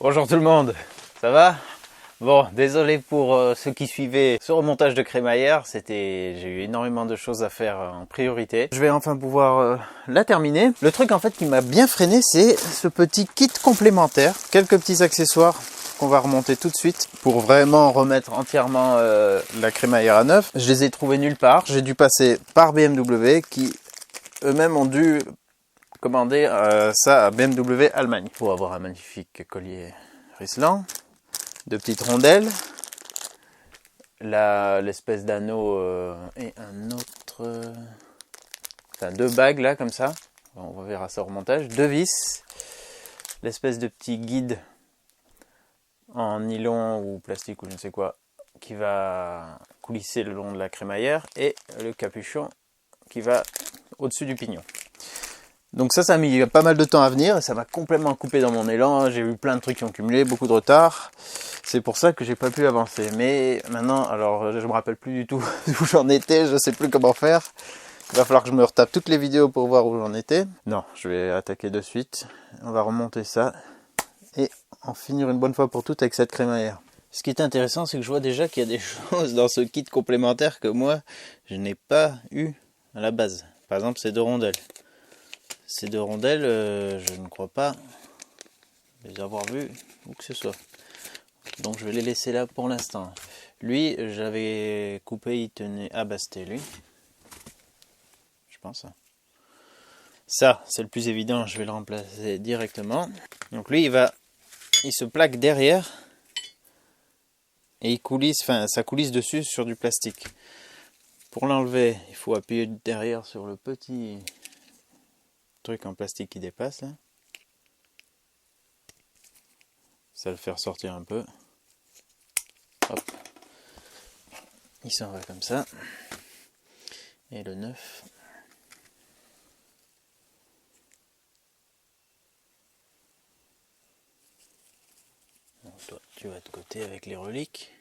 Bonjour tout le monde, ça va? Bon, désolé pour ceux qui suivaient ce remontage de crémaillère, j'ai eu énormément de choses à faire en priorité. Je vais enfin pouvoir la terminer. Le truc en fait qui m'a bien freiné, c'est ce petit kit complémentaire. Quelques petits accessoires qu'on va remonter tout de suite pour vraiment remettre entièrement la crémaillère à neuf. Je les ai trouvés nulle part, j'ai dû passer par BMW qui eux-mêmes ont dû commander ça à BMW Allemagne pour avoir un magnifique collier Riesland, de petites rondelles, l'espèce d'anneau et un autre, enfin deux bagues là comme ça, on verra ça au remontage, deux vis, l'espèce de petit guide en nylon ou plastique ou je ne sais quoi qui va coulisser le long de la crémaillère et le capuchon qui va au-dessus du pignon. Donc ça a mis pas mal de temps à venir et ça m'a complètement coupé dans mon élan. J'ai eu plein de trucs qui ont cumulé, beaucoup de retard. C'est pour ça que j'ai pas pu avancer. Mais maintenant, alors je me rappelle plus du tout où j'en étais, je sais plus comment faire. Il va falloir que je me retape toutes les vidéos pour voir où j'en étais. Non, je vais attaquer de suite. On va remonter ça et en finir une bonne fois pour toutes avec cette crémaillère. Ce qui est intéressant, c'est que je vois déjà qu'il y a des choses dans ce kit complémentaire que moi, je n'ai pas eu à la base. Par exemple, ces deux rondelles. Ces deux rondelles, je ne crois pas les avoir vues où que ce soit. Donc je vais les laisser là pour l'instant. Lui, j'avais coupé, il tenait... Ah bah c'était lui. Je pense. Ça, c'est le plus évident, je vais le remplacer directement. Donc lui, il se plaque derrière. Et il coulisse, enfin ça coulisse dessus sur du plastique. Pour l'enlever, il faut appuyer derrière sur le petit truc en plastique qui dépasse là. Ça le fait ressortir un peu. Hop. Il s'en va comme ça. Et le 9. Donc toi, tu vas de côté avec les reliques.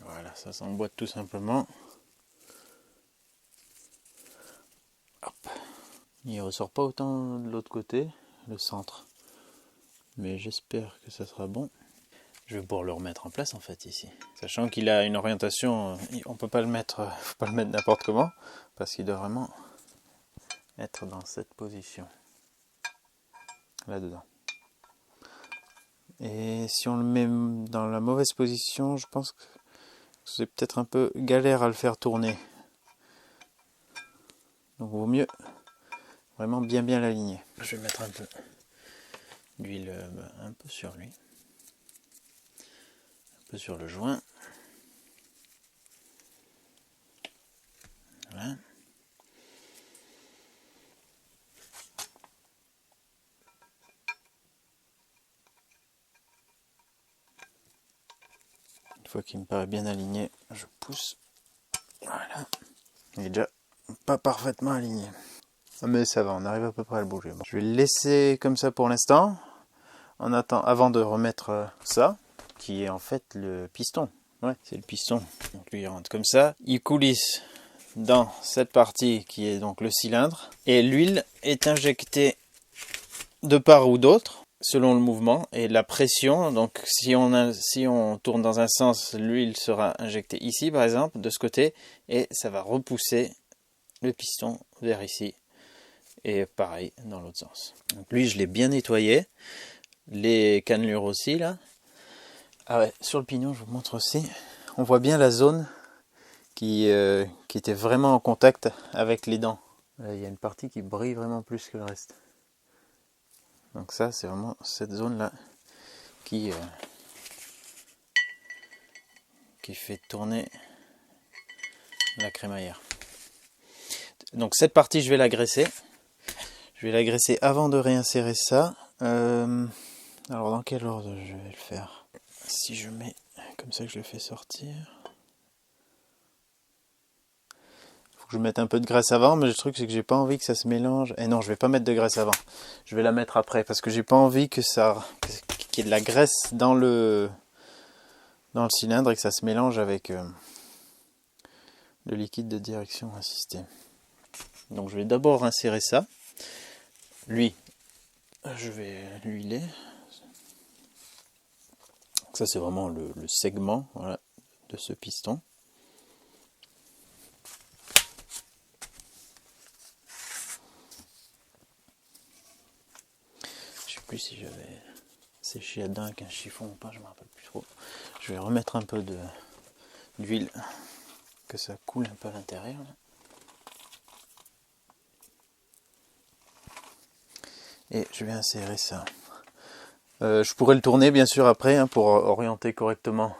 Voilà, ça s'emboîte tout simplement. Hop. Il ressort pas autant de l'autre côté, le centre. Mais j'espère que ça sera bon. Je vais pouvoir le remettre en place en fait ici. Sachant qu'il a une orientation, on peut pas le mettre, faut pas le mettre n'importe comment, parce qu'il doit vraiment être dans cette position. Là-dedans. Et si on le met dans la mauvaise position, je pense que c'est peut-être un peu galère à le faire tourner. Donc vaut mieux vraiment bien l'aligner. Je vais mettre un peu d'huile un peu sur lui. Un peu sur le joint. Voilà. Une fois qu'il me paraît bien aligné, je pousse. Voilà. Il est déjà pas parfaitement aligné. Mais ça va, on arrive à peu près à le bouger. Bon. Je vais le laisser comme ça pour l'instant. On attend avant de remettre ça, qui est en fait le piston. Ouais, c'est le piston. Donc lui il rentre comme ça. Il coulisse dans cette partie qui est donc le cylindre. Et l'huile est injectée de part ou d'autre, selon le mouvement et la pression. Donc si on tourne dans un sens, l'huile sera injectée ici par exemple, de ce côté. Et ça va repousser le piston vers ici. Et pareil dans l'autre sens. Donc lui je l'ai bien nettoyé. Les cannelures aussi là. Ah ouais, sur le pignon je vous montre aussi. On voit bien la zone qui était vraiment en contact avec les dents. Là, il y a une partie qui brille vraiment plus que le reste. Donc ça c'est vraiment cette zone là qui fait tourner la crémaillère. Donc cette partie je vais la graisser. Je vais la graisser avant de réinsérer ça. Alors dans quel ordre je vais le faire? Si je mets comme ça que je le fais sortir. Faut que je mette un peu de graisse avant, mais le truc c'est que j'ai pas envie que ça se mélange. Et non, je vais pas mettre de graisse avant. Je vais la mettre après parce que j'ai pas envie que qu'il y ait de la graisse dans le cylindre et que ça se mélange avec le liquide de direction assistée. Donc je vais d'abord insérer ça. Lui, je vais l'huiler. Ça c'est vraiment le segment, voilà, de ce piston. Je sais plus si j'avais séché dedans avec un chiffon ou pas, je me rappelle plus trop. Je vais remettre un peu d'huile, que ça coule un peu à l'intérieur. Et je vais insérer ça. Je pourrais le tourner bien sûr après hein, pour orienter correctement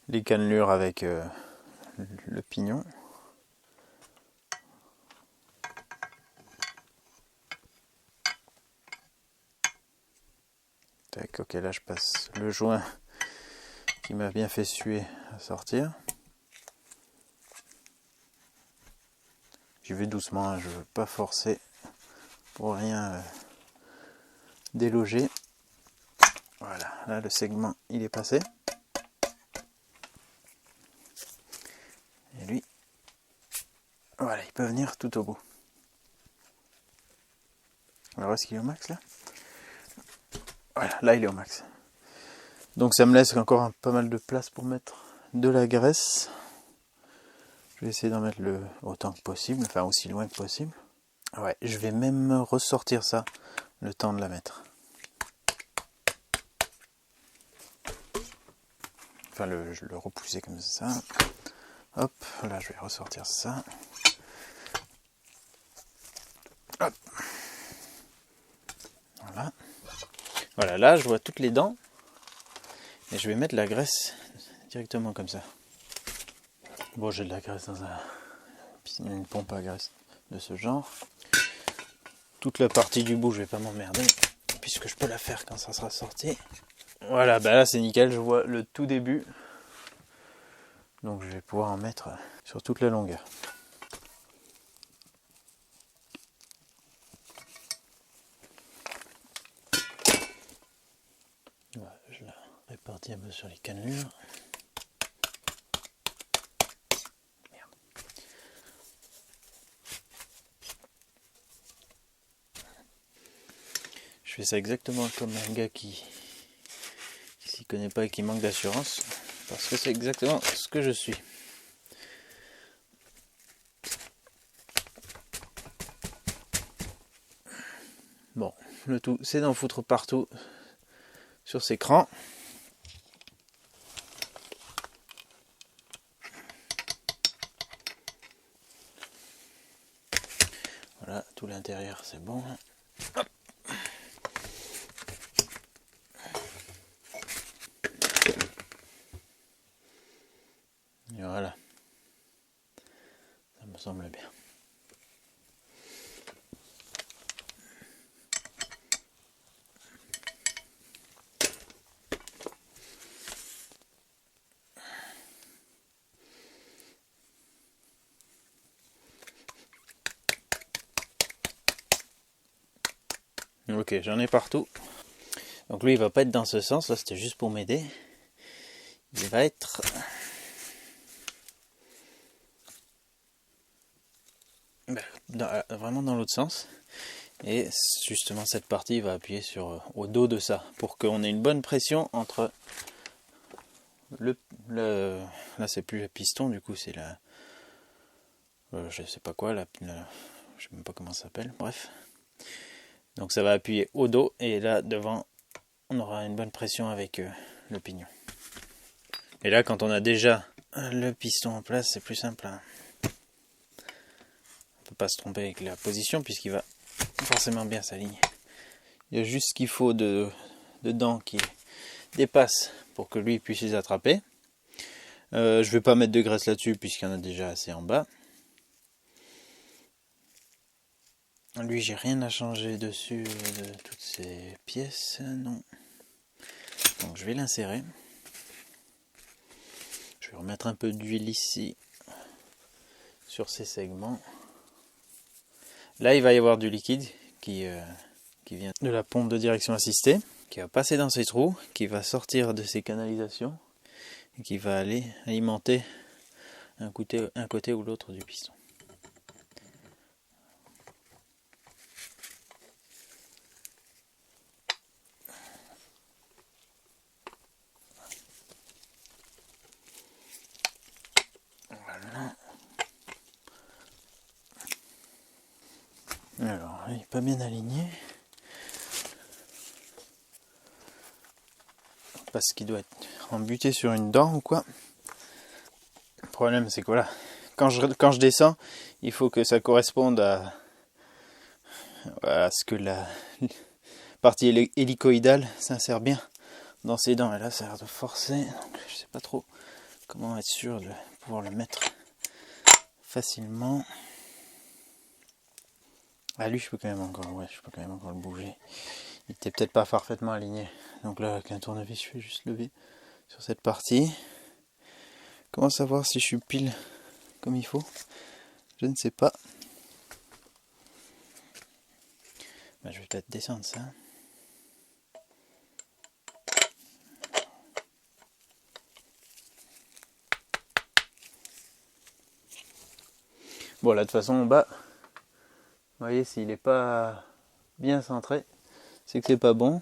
les cannelures avec le pignon. Tac, ok, là je passe le joint qui m'a bien fait suer à sortir. J'y vais doucement, hein, je ne veux pas forcer pour rien déloger. Voilà, là le segment il est passé. Et lui, voilà, il peut venir tout au bout. Alors est-ce qu'il est au max là? Voilà, là il est au max. Donc ça me laisse encore pas mal de place pour mettre de la graisse. Je vais essayer d'en mettre le autant que possible, enfin aussi loin que possible. Ouais, je vais même ressortir ça le temps de la mettre. Enfin je le repousser comme ça. Hop, là je vais ressortir ça. Hop. Voilà. Voilà, là je vois toutes les dents. Et je vais mettre la graisse directement comme ça. Bon, j'ai de la graisse dans une pompe à graisse de ce genre. Toute la partie du bout, je vais pas m'emmerder, puisque je peux la faire quand ça sera sorti. Voilà, bah là c'est nickel, je vois le tout début. Donc je vais pouvoir en mettre sur toute la longueur. Voilà, je la répartis un peu sur les cannelures. Je fais ça exactement comme un gars qui s'y connaît pas et qui manque d'assurance, parce que c'est exactement ce que je suis. Bon, le tout c'est d'en foutre partout sur ces crans. Voilà, tout l'intérieur c'est bon. Hop. Et voilà, ça me semble bien. Ok, j'en ai partout. Donc lui il va pas être dans ce sens, là c'était juste pour m'aider. Il va être vraiment dans l'autre sens. Et justement cette partie va appuyer au dos de ça, pour qu'on ait une bonne pression entre là c'est plus le piston, du coup c'est la je sais pas quoi, je sais même pas comment ça s'appelle, bref. Donc ça va appuyer au dos, et là devant on aura une bonne pression avec le pignon. Et là quand on a déjà le piston en place, c'est plus simple, hein. On peut pas se tromper avec la position puisqu'il va forcément bien s'aligner. Il y a juste ce qu'il faut de dents qui dépassent pour que lui puisse les attraper. Je vais pas mettre de graisse là-dessus puisqu'il y en a déjà assez en bas. Lui, j'ai rien à changer dessus de toutes ces pièces, non. Donc je vais l'insérer. Je vais remettre un peu d'huile ici sur ces segments. Là, il va y avoir du liquide qui vient de la pompe de direction assistée, qui va passer dans ces trous, qui va sortir de ces canalisations et qui va aller alimenter un côté ou l'autre du piston. Voilà. Alors, il n'est pas bien aligné. Parce qu'il doit être embuté sur une dent ou quoi. Le problème c'est que voilà, quand je descends, il faut que ça corresponde à ce que la partie hélicoïdale s'insère bien dans ses dents. Et là ça a l'air de forcer, donc je sais pas trop comment être sûr de pouvoir le mettre facilement. Ah lui je peux quand même encore, le bouger. Il était peut-être pas parfaitement aligné. Donc là avec un tournevis je vais juste lever sur cette partie. Comment savoir si je suis pile comme il faut? Je ne sais pas. Ben, je vais peut-être descendre ça. Bon là de toute façon en bas, vous voyez s'il n'est pas bien centré, c'est que c'est pas bon.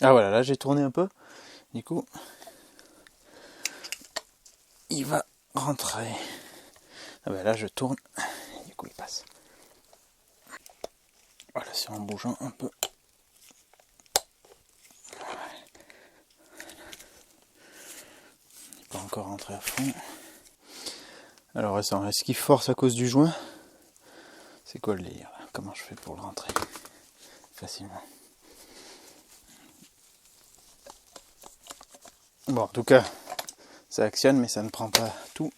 Ah voilà, là j'ai tourné un peu, du coup il va rentrer. Ah ben là je tourne, du coup il passe. Voilà, c'est en bougeant un peu. Il n'est pas encore rentré à fond. Alors est-ce qu'il force à cause du joint? C'est quoi le délire? Comment je fais pour le rentrer facilement? Bon en tout cas, ça actionne mais ça ne prend pas tout.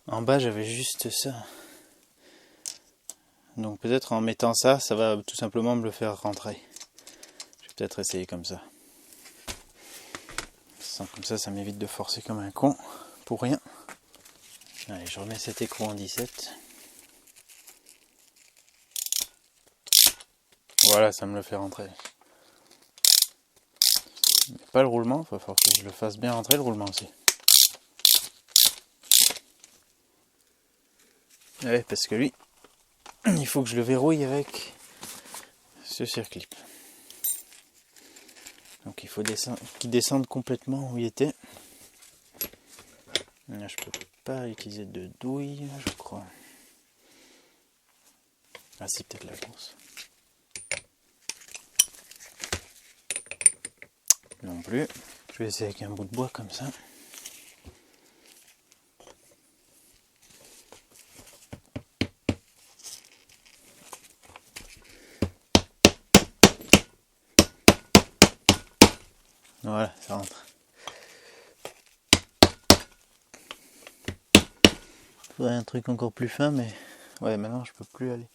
En bas j'avais juste ça. Donc peut-être en mettant ça, ça va tout simplement me le faire rentrer. Je vais peut-être essayer comme ça. Comme ça m'évite de forcer comme un con pour rien. Allez, je remets cet écrou en 17. Voilà, ça me le fait rentrer. Mais pas le roulement, il va falloir que je le fasse bien rentrer le roulement aussi. Ouais, parce que lui, il faut que je le verrouille avec ce circlip. Donc il faut qu'il descende complètement où il était. Là, je peux pas utiliser de douille, je crois. Ah si, peut-être la grosse. Non plus. Je vais essayer avec un bout de bois comme ça. Voilà, ça rentre. Il faudrait un truc encore plus fin, mais ouais, maintenant je peux plus aller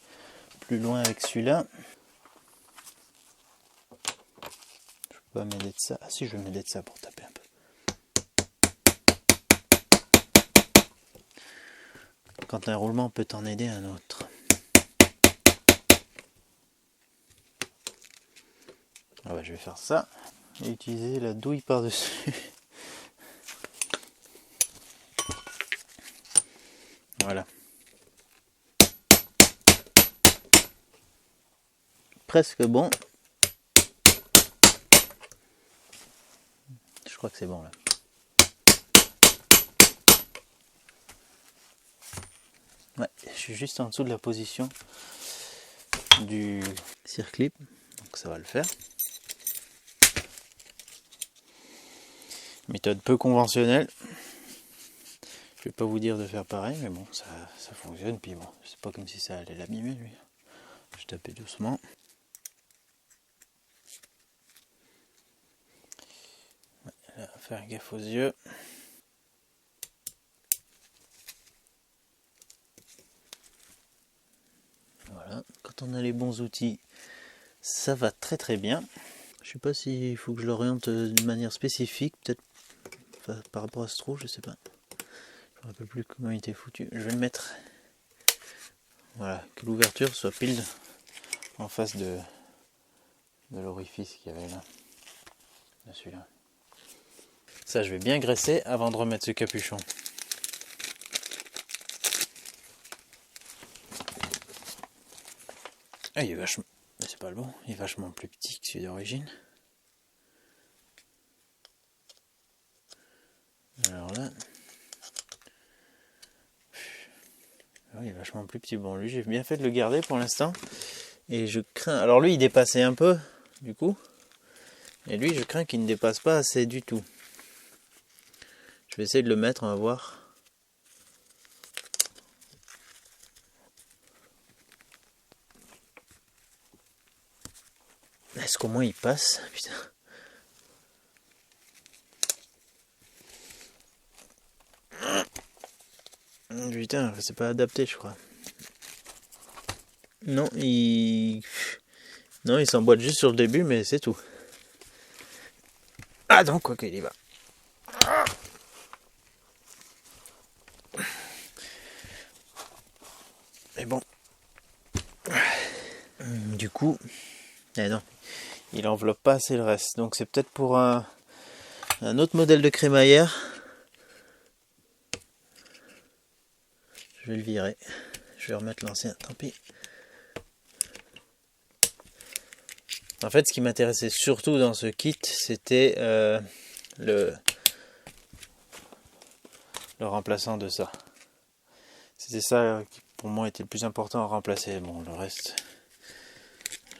plus loin avec celui-là. Je peux pas m'aider de ça. Ah si, je vais m'aider de ça pour taper un peu. Quand un roulement peut t'en aider un autre. Ah bah, je vais faire ça et utiliser la douille par-dessus. Voilà. Presque bon. Je crois que c'est bon là. Ouais, je suis juste en dessous de la position du circlip, donc ça va le faire. Méthode peu conventionnelle. Je vais pas vous dire de faire pareil, mais bon, ça fonctionne. Puis bon, c'est pas comme si ça allait l'abîmer lui. Je tapais doucement. Là, faire gaffe aux yeux. Voilà, quand on a les bons outils, ça va très très bien. Je sais pas s'il faut que je l'oriente d'une manière spécifique, peut-être par rapport à ce trou, je sais pas. me rappelle plus comment il était foutu. Je vais le mettre. Voilà, que l'ouverture soit pile en face de l'orifice qu'il y avait là. De celui-là. Ça, je vais bien graisser avant de remettre ce capuchon. Ah, il est vachement... Mais c'est pas le bon, il est vachement plus petit que celui d'origine. Alors là... Ah, il est vachement plus petit. Bon, lui, j'ai bien fait de le garder pour l'instant. Et je crains... Alors lui, il dépassait un peu, du coup. Et lui, je crains qu'il ne dépasse pas assez du tout. Je vais essayer de le mettre, on va voir. Est-ce qu'au moins il passe? Putain. Putain, c'est pas adapté, je crois. Non, il s'emboîte juste sur le début, mais c'est tout. Ah donc, quoi qu'il y va. Mais bon. Du coup, non, il enveloppe pas assez le reste. Donc c'est peut-être pour un autre modèle de crémaillère. Je vais le virer. Je vais remettre l'ancien, tant pis. En fait, ce qui m'intéressait surtout dans ce kit, c'était le remplaçant de ça. C'était ça qui pour moi était le plus important à remplacer. Bon, le reste,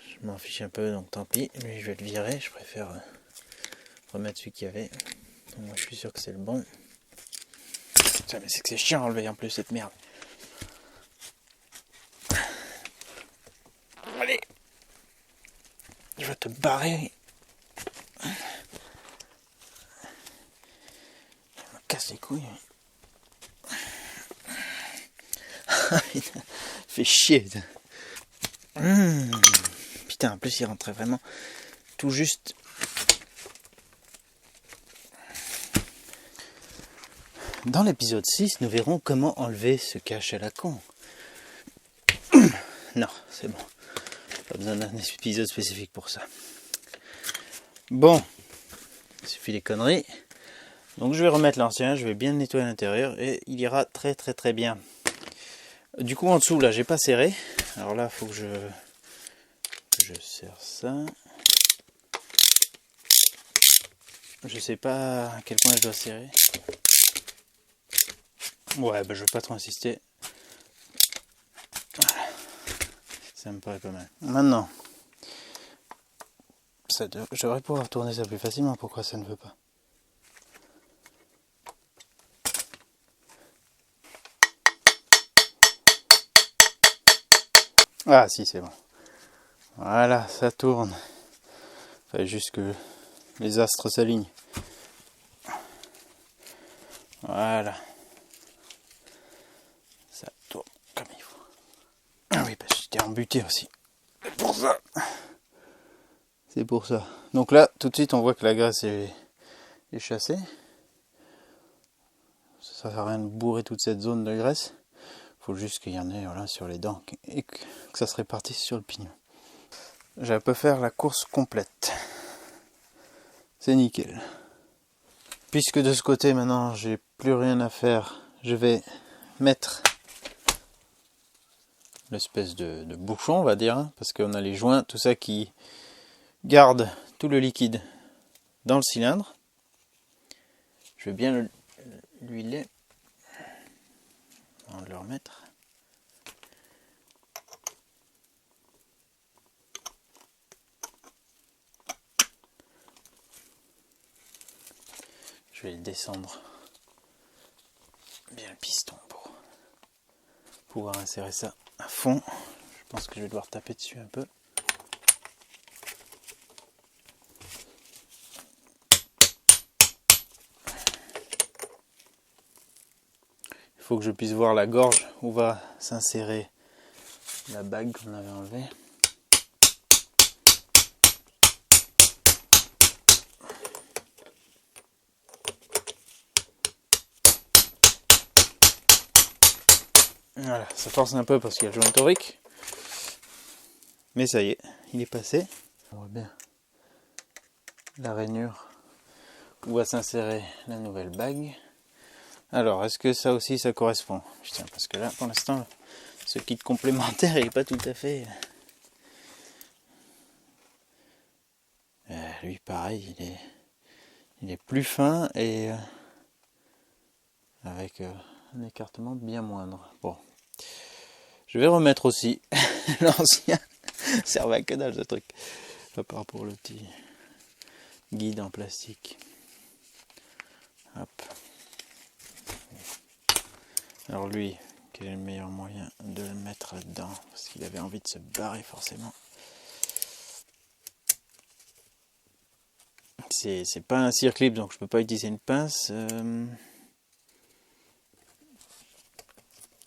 je m'en fiche un peu, donc tant pis. Lui, je vais le virer. Je préfère remettre celui qu'il y avait. Donc, moi, je suis sûr que c'est le bon. Putain, mais c'est que c'est chiant à enlever en plus cette merde. Allez, je vais te barrer. Je me casse les couilles. Fait chier. Putain, en plus il rentrait vraiment tout juste. Dans l'épisode 6, nous verrons comment enlever ce cache à la con. Non, c'est bon. Pas besoin d'un épisode spécifique pour ça. Bon, il suffit des conneries. Donc je vais remettre l'ancien, je vais bien nettoyer l'intérieur et il ira très très très bien. Du coup en dessous là j'ai pas serré. Alors là il faut que je serre ça. Je sais pas à quel point je dois serrer. Ouais, bah je vais pas trop insister. Voilà. Ça me paraît pas mal. Maintenant, je devrais pouvoir tourner ça plus facilement. Pourquoi ça ne veut pas? Ah si, c'est bon. Voilà, ça tourne. Il fallait juste que les astres s'alignent. Voilà. Ça tourne comme il faut. Ah oui, parce que j'étais embuté aussi. C'est pour ça. C'est pour ça. Donc là, tout de suite, on voit que la graisse est chassée. Ça sert à rien de bourrer toute cette zone de graisse. Il faut juste qu'il y en ait voilà, sur les dents et que ça se répartisse sur le pignon. Je peux faire la course complète. C'est nickel. Puisque de ce côté maintenant j'ai plus rien à faire, je vais mettre l'espèce de bouchon, on va dire, hein, parce qu'on a les joints, tout ça qui garde tout le liquide dans le cylindre. Je vais bien l'huiler. On va le remettre. Je vais descendre bien le piston pour pouvoir insérer ça à fond. Je pense que je vais devoir taper dessus un peu. Il faut que je puisse voir la gorge où va s'insérer la bague qu'on avait enlevée. Voilà, ça force un peu parce qu'il y a le joint torique. Mais ça y est, il est passé. On voit bien la rainure où va s'insérer la nouvelle bague. Alors, est-ce que ça aussi, ça correspond? Putain, parce que là, pour l'instant, ce kit complémentaire, il n'est pas tout à fait... lui, pareil, il est plus fin et avec un écartement bien moindre. Bon, je vais remettre aussi l'ancien. Ça servait à que dalle ce truc. À part pour le petit guide en plastique. Hop. Alors lui, quel est le meilleur moyen de le mettre dedans? Parce qu'il avait envie de se barrer forcément. C'est pas un circlip, donc je peux pas utiliser une pince. Je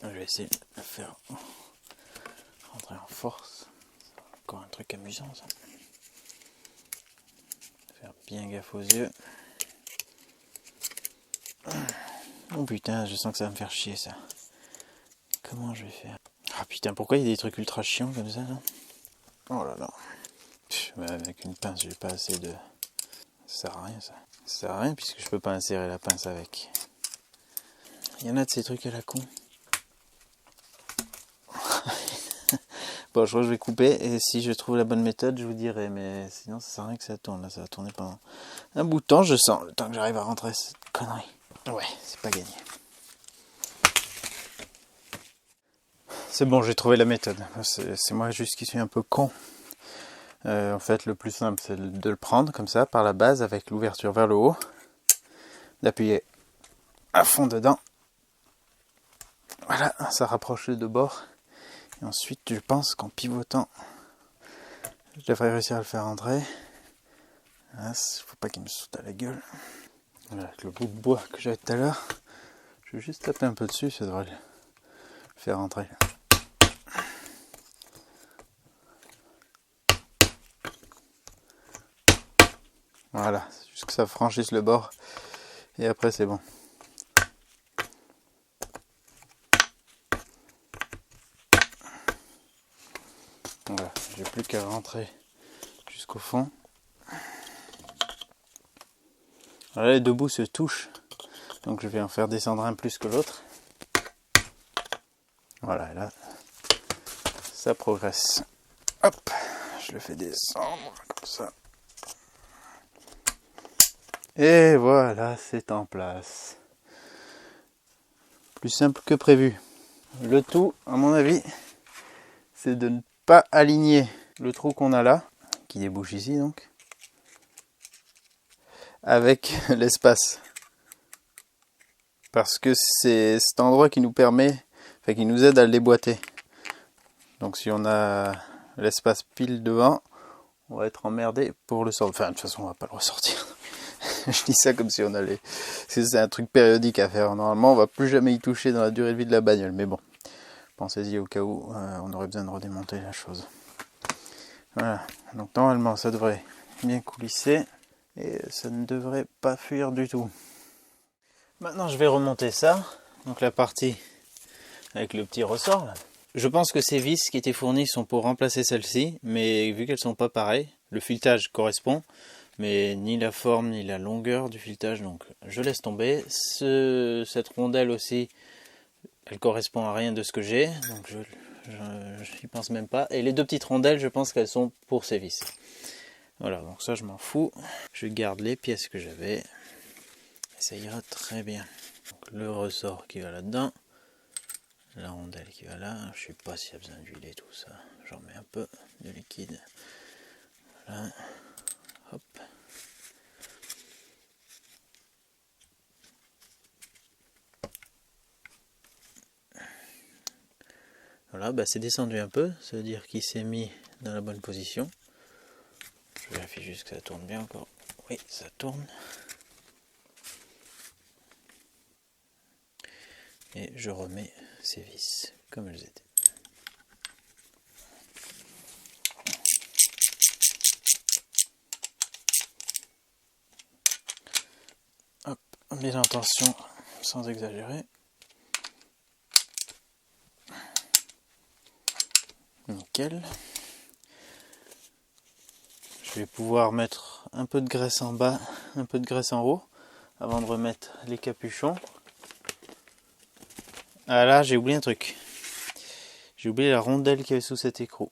vais essayer de le faire rentrer en force. C'est encore un truc amusant ça. Faire bien gaffe aux yeux. Oh putain, je sens que ça va me faire chier ça. Comment je vais faire? Ah putain, pourquoi il y a des trucs ultra chiants comme ça là? Oh là là. Avec une pince, j'ai pas assez de... Ça sert à rien ça. Ça sert à rien puisque je peux pas insérer la pince avec. Il y en a de ces trucs à la con. Bon, je crois que je vais couper et si je trouve la bonne méthode, je vous dirai. Mais sinon, ça sert à rien que ça tourne. Là, ça va tourner pendant un bout de temps, je sens. Le temps que j'arrive à rentrer cette connerie. Ouais, c'est pas gagné. C'est bon, j'ai trouvé la méthode. C'est moi juste qui suis un peu con. En fait, le plus simple, c'est de le prendre comme ça, par la base, avec l'ouverture vers le haut. D'appuyer à fond dedans. Voilà, ça rapproche les deux bords. Et ensuite, je pense qu'en pivotant, je devrais réussir à le faire entrer. Il faut pas qu'il me saute à la gueule. Voilà, avec le bout de bois que j'avais tout à l'heure, je vais juste taper un peu dessus, ça devrait le faire entrer. Voilà, c'est juste que ça franchisse le bord. Et après, c'est bon. Voilà, j'ai plus qu'à rentrer jusqu'au fond. Voilà, les deux bouts se touchent, donc je vais en faire descendre un plus que l'autre. Voilà, et là, ça progresse. Hop, je le fais descendre comme ça. Et voilà, c'est en place. Plus simple que prévu. Le tout, à mon avis, c'est de ne pas aligner le trou qu'on a là, qui débouche ici donc, avec l'espace. Parce que c'est cet endroit qui nous permet, enfin qui nous aide à le déboîter. Donc si on a l'espace pile devant, on va être emmerdé pour le sortir. Enfin de toute façon on va pas le ressortir. Je dis ça comme si on allait... C'est un truc périodique à faire. Normalement on va plus jamais y toucher dans la durée de vie de la bagnole. Mais bon, pensez-y au cas où on aurait besoin de redémonter la chose. Voilà, donc normalement ça devrait bien coulisser. Et ça ne devrait pas fuir du tout. Maintenant je vais remonter ça. Donc la partie avec le petit ressort là. Je pense que ces vis qui étaient fournies sont pour remplacer celles-ci, mais vu qu'elles sont pas pareilles, le filetage correspond, mais ni la forme ni la longueur du filetage, donc je laisse tomber. Cette rondelle aussi, elle correspond à rien de ce que j'ai, donc je n'y pense même pas. Et les deux petites rondelles, je pense qu'elles sont pour ces vis. Voilà, donc ça je m'en fous. Je garde les pièces que j'avais, et ça ira très bien. Donc, le ressort qui va là-dedans. La rondelle qui va là, je sais pas s'il y a besoin d'huiler tout ça, j'en mets un peu de liquide, voilà, hop. Voilà, bah c'est descendu un peu, ça veut dire qu'il s'est mis dans la bonne position. Je vérifie juste que ça tourne bien encore, oui ça tourne. Et je remets ces vis comme elles étaient. Hop, bien en tension, sans exagérer. Nickel. Je vais pouvoir mettre un peu de graisse en bas, un peu de graisse en haut, avant de remettre les capuchons. Ah là, j'ai oublié un truc. J'ai oublié la rondelle qu'il y avait sous cet écrou.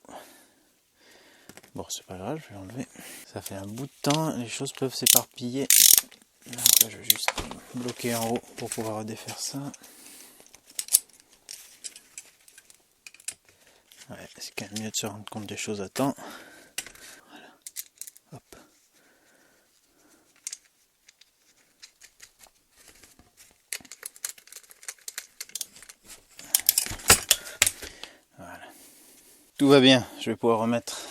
Bon, c'est pas grave, je vais l'enlever. Ça fait un bout de temps, les choses peuvent s'éparpiller. Donc là, je vais juste bloquer en haut pour pouvoir défaire ça. Ouais, c'est quand même mieux de se rendre compte des choses à temps. Voilà. Hop. Voilà. Tout va bien, je vais pouvoir remettre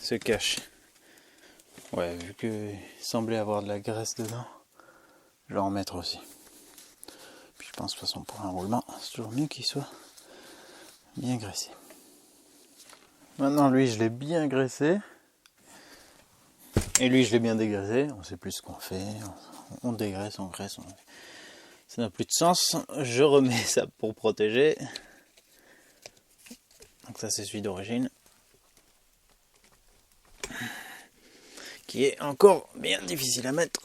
ce cache. Ouais, vu qu'il semblait avoir de la graisse dedans, je vais en mettre aussi. Puis je pense de toute façon pour un roulement, c'est toujours mieux qu'il soit bien graissé. Maintenant lui je l'ai bien graissé. Et lui je l'ai bien dégraissé. On sait plus ce qu'on fait. On dégraisse, on graisse. Ça n'a plus de sens. Je remets ça pour protéger. Donc ça c'est celui d'origine. Qui est encore bien difficile à mettre.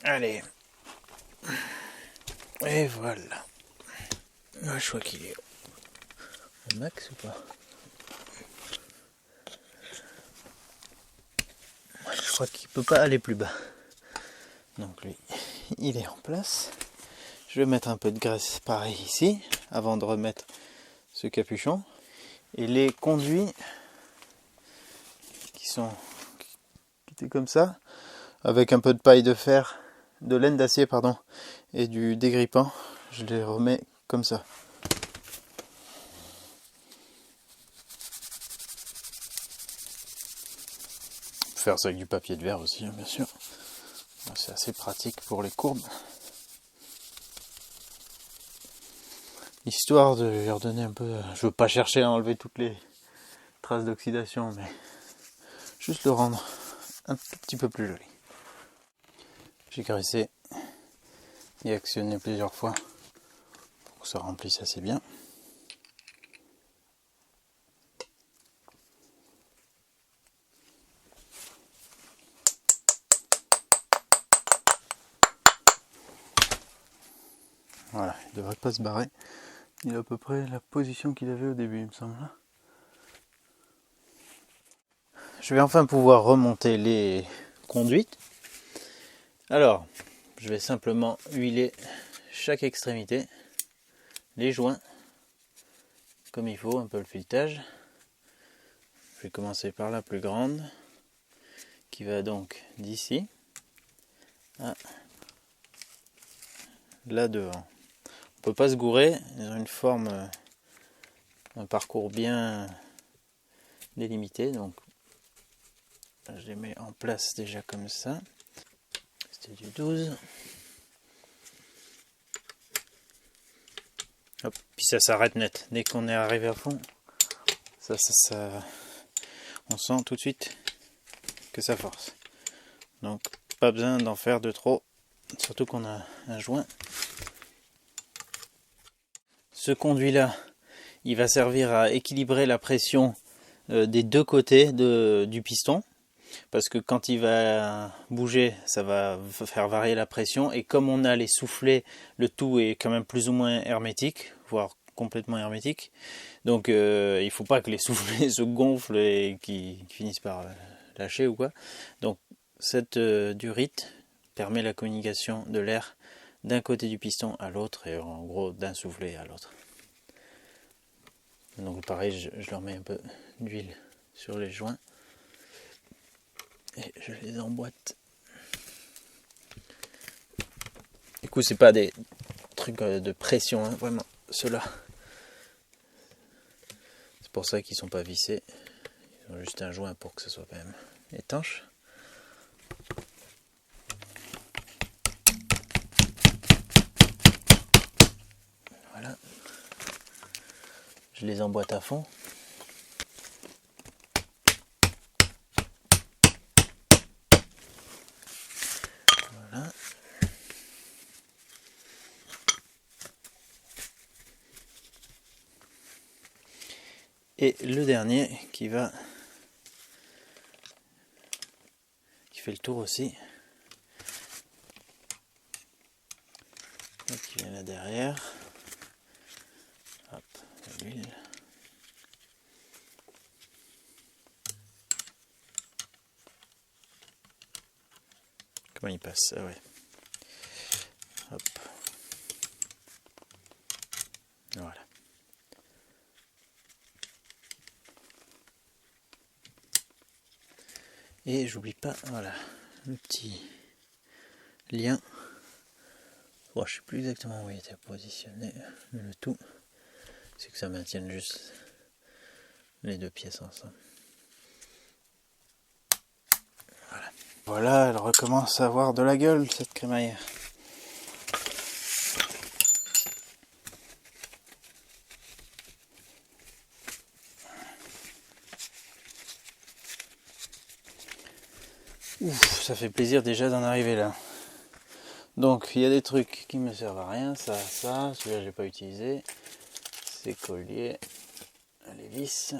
Allez. Et voilà. Je crois qu'il est au max ou pas? Je crois qu'il peut pas aller plus bas. Donc lui, il est en place. Je vais mettre un peu de graisse pareil ici, avant de remettre ce capuchon. Et les conduits qui étaient comme ça, avec un peu de paille de fer, de laine d'acier pardon, et du dégrippant, je les remets comme ça. Faire ça avec du papier de verre aussi, bien sûr. C'est assez pratique pour les courbes. Histoire de leur donner un peu... Je veux pas chercher à enlever toutes les traces d'oxydation, mais juste le rendre un tout petit peu plus joli. J'ai graissé et actionné plusieurs fois pour que ça remplisse assez bien. Voilà, il ne devrait pas se barrer. Il a à peu près la position qu'il avait au début, il me semble. Je vais enfin pouvoir remonter les conduites. Alors, je vais simplement huiler chaque extrémité, les joints, comme il faut, un peu le filetage. Je vais commencer par la plus grande, qui va donc d'ici à là devant. On peut pas se gourer, ils ont une forme, un parcours bien délimité, donc je les mets en place déjà comme ça. C'était du 12. Hop, puis ça s'arrête net. Dès qu'on est arrivé à fond, ça, on sent tout de suite que ça force. Donc pas besoin d'en faire de trop, surtout qu'on a un joint. Ce conduit là, il va servir à équilibrer la pression des deux côtés du piston, parce que quand il va bouger, ça va faire varier la pression, et comme on a les soufflets, le tout est quand même plus ou moins hermétique, voire complètement hermétique, donc il ne faut pas que les soufflets se gonflent et qu'ils finissent par lâcher ou quoi. Donc cette durite permet la communication de l'air d'un côté du piston à l'autre, et en gros d'un soufflet à l'autre. Donc pareil, je leur mets un peu d'huile sur les joints et je les emboîte. Du coup, c'est pas des trucs de pression, hein, vraiment, ceux-là. C'est pour ça qu'ils sont pas vissés. Ils ont juste un joint pour que ce soit quand même étanche. Voilà. Je les emboîte à fond. Voilà. Et le dernier qui fait le tour aussi. Qui vient là derrière. Hop, l'huile. Comment il passe? Ah ouais. Hop. Voilà. Et j'oublie pas, voilà, le petit lien. Bon, je sais plus exactement où il était positionné, mais le tout, c'est que ça maintienne juste les deux pièces ensemble. Voilà. Voilà, elle recommence à avoir de la gueule, cette crémaillère. Ouf, ça fait plaisir déjà d'en arriver là. Donc il y a des trucs qui me servent à rien, ça, celui-là j'ai pas utilisé. Ces colliers, les vis.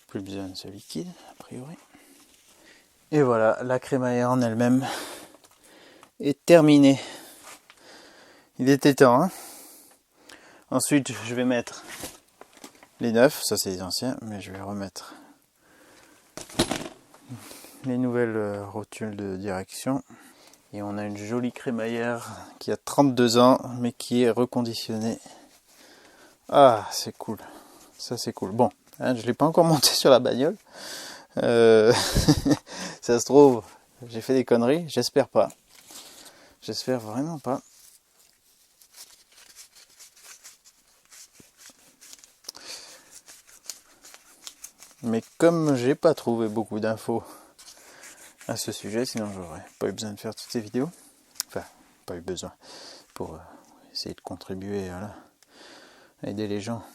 Plus besoin de ce liquide, a priori. Et voilà, la crémaillère en elle-même est terminée. Il était temps, hein. Ensuite, je vais mettre les neufs, ça c'est les anciens, mais je vais remettre les nouvelles rotules de direction. Et on a une jolie crémaillère qui a 32 ans, mais qui est reconditionnée. Ah, c'est cool. Ça c'est cool. Bon, hein, je ne l'ai pas encore monté sur la bagnole. Ça se trouve, j'ai fait des conneries, j'espère pas. J'espère vraiment pas. Mais comme j'ai pas trouvé beaucoup d'infos à ce sujet, sinon j'aurais pas eu besoin de faire toutes ces vidéos. Enfin, pas eu besoin pour essayer de contribuer, voilà, à aider les gens